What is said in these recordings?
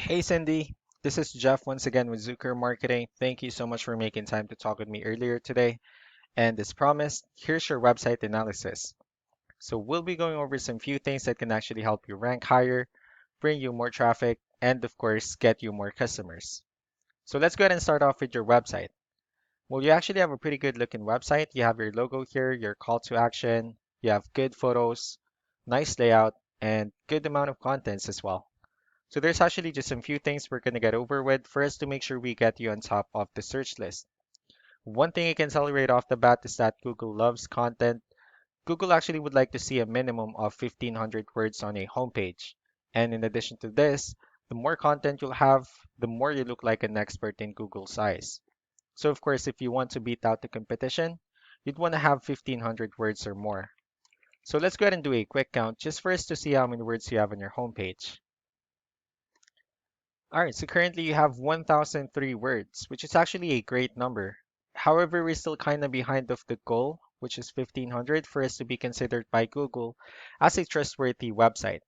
Hey Cindy, this is Jeff once again with Zucker Marketing. Thank you so much for making time to talk with me earlier today. And as promised, here's your website analysis. So we'll be going over some few things that can actually help you rank higher, bring you more traffic, and of course, get you more customers. So let's go ahead and start off with your website. Well, you actually have a pretty good looking website. You have your logo here, your call to action, you have good photos, nice layout, and good amount of contents as well. So there's actually just some few things we're going to get over with first to make sure we get you on top of the search list. One thing I can tell you right off the bat is that Google loves content. Google actually would like to see a minimum of 1,500 words on a homepage. And in addition to this, the more content you'll have, the more you look like an expert in Google's eyes. So of course, if you want to beat out the competition, you'd want to have 1,500 words or more. So let's go ahead and do a quick count just for us to see how many words you have on your homepage. All right, so currently you have 1003 words, which is actually a great number. However, we're still kind of behind of the goal, which is 1500 for us to be considered by Google as a trustworthy website.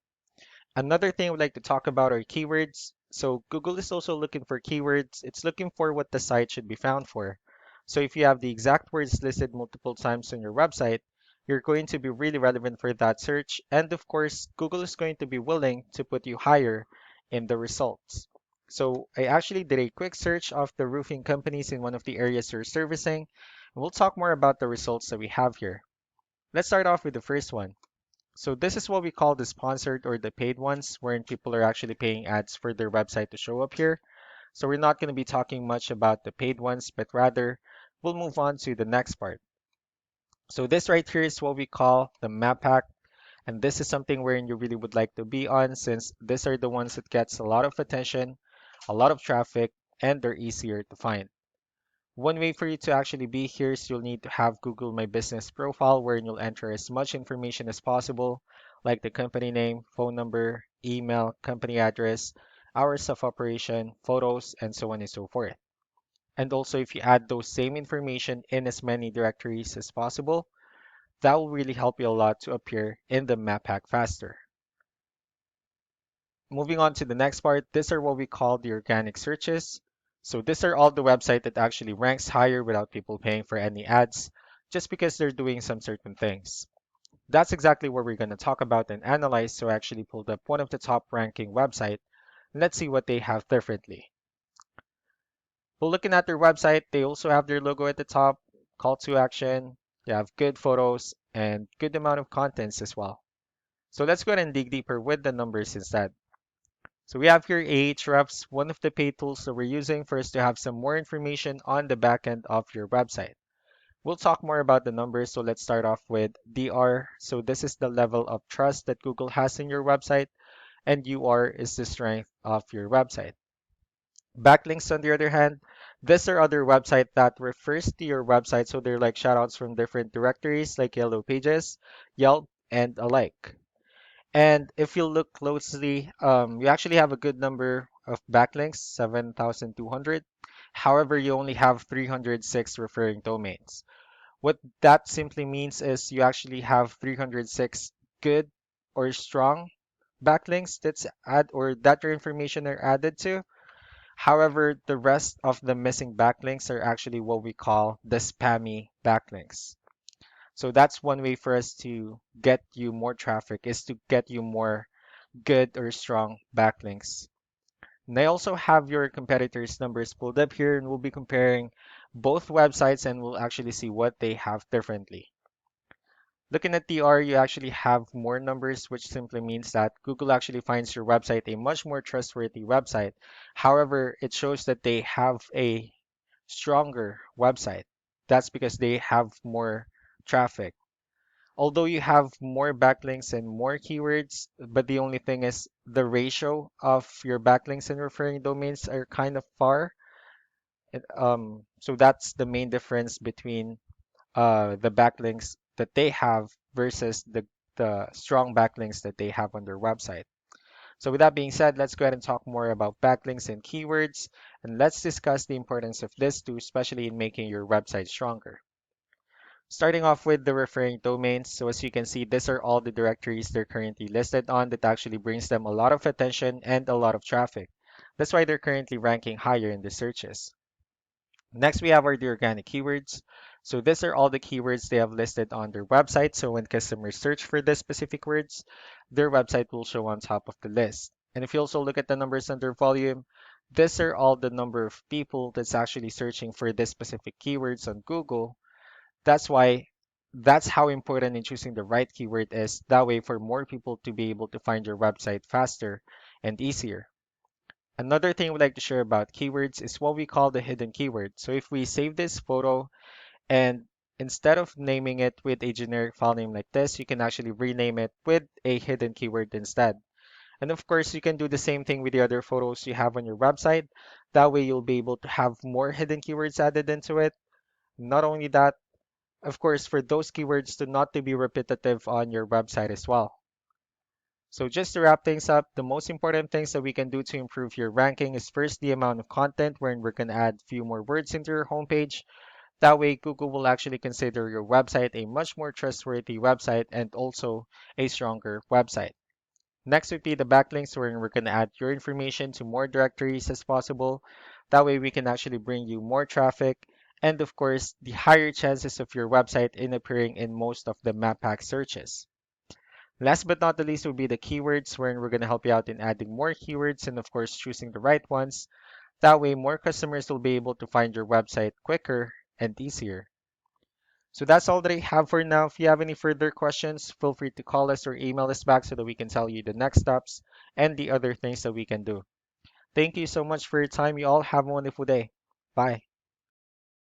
Another thing I would like to talk about are keywords. So Google is also looking for keywords. It's looking for what the site should be found for. So if you have the exact words listed multiple times on your website, you're going to be really relevant for that search. And of course, Google is going to be willing to put you higher in the results. So I actually did a quick search of the roofing companies in one of the areas you're servicing. And we'll talk more about the results that we have here. Let's start off with the first one. So this is what we call the sponsored or the paid ones, wherein people are actually paying ads for their website to show up here. So we're not going to be talking much about the paid ones, but rather we'll move on to the next part. So this right here is what we call the map pack. And this is something wherein you really would like to be on since these are the ones that gets a lot of attention, a lot of traffic, and they're easier to find. One way for you to actually be here is you'll need to have Google My Business profile wherein you'll enter as much information as possible, like the company name, phone number, email, company address, hours of operation, photos, and so on and so forth. And also, if you add those same information in as many directories as possible, that will really help you a lot to appear in the map pack faster. Moving on to the next part, these are what we call the organic searches. So these are all the website that actually ranks higher without people paying for any ads, just because they're doing some certain things. That's exactly what we're going to talk about and analyze. So I actually pulled up one of the top ranking website. Let's see what they have differently. Well, looking at their website, they also have their logo at the top, call to action, they have good photos, and good amount of contents as well. So let's go ahead and dig deeper with the numbers instead. So we have here Ahrefs, one of the paid tools that we're using for us to have some more information on the back end of your website. We'll talk more about the numbers, so let's start off with DR. So this is the level of trust that Google has in your website, and UR is the strength of your website. Backlinks, on the other hand, these are other website that refers to your website, so they're like shoutouts from different directories like Yellow Pages, Yelp, and alike. And if you look closely, you actually have a good number of backlinks, 7,200. However, you only have 306 referring domains. What that simply means is you actually have 306 good or strong backlinks that's add or that your information are added to. However, the rest of the missing backlinks are actually what we call the spammy backlinks. So that's one way for us to get you more traffic is to get you more good or strong backlinks. And I also have your competitors' numbers pulled up here, and we'll be comparing both websites and we'll actually see what they have differently. Looking at DR, you actually have more numbers, which simply means that Google actually finds your website a much more trustworthy website. However, it shows that they have a stronger website. That's because they have more traffic. Although you have more backlinks and more keywords, but the only thing is the ratio of your backlinks and referring domains are kind of far. So that's the main difference between the backlinks that they have versus the strong backlinks that they have on their website. So with that being said, let's go ahead and talk more about backlinks and keywords, and let's discuss the importance of this too, especially in making your website stronger. Starting off with the referring domains. So as you can see, these are all the directories they're currently listed on that actually brings them a lot of attention and a lot of traffic. That's why they're currently ranking higher in the searches. Next, we have the organic keywords. So these are all the keywords they have listed on their website. So when customers search for these specific words, their website will show on top of the list. And if you also look at the numbers under volume, these are all the number of people that's actually searching for this specific keywords on Google. That's why that's how important in choosing the right keyword is. That way for more people to be able to find your website faster and easier. Another thing we'd like to share about keywords is what we call the hidden keyword. So if we save this photo and instead of naming it with a generic file name like this, you can actually rename it with a hidden keyword instead. And of course, you can do the same thing with the other photos you have on your website. That way you'll be able to have more hidden keywords added into it. Not only that, of course, for those keywords to not to be repetitive on your website as well. So just to wrap things up, the most important things that we can do to improve your ranking is first the amount of content wherein we're going to add few more words into your homepage. That way Google will actually consider your website a much more trustworthy website and also a stronger website. Next would be the backlinks wherein we're going to add your information to more directories as possible. That way we can actually bring you more traffic and of course the higher chances of your website in appearing in most of the map pack searches. Last but not the least will be the keywords, wherein we're going to help you out in adding more keywords and, of course, choosing the right ones. That way, more customers will be able to find your website quicker and easier. So that's all that I have for now. If you have any further questions, feel free to call us or email us back so that we can tell you the next steps and the other things that we can do. Thank you so much for your time. You all have a wonderful day. Bye.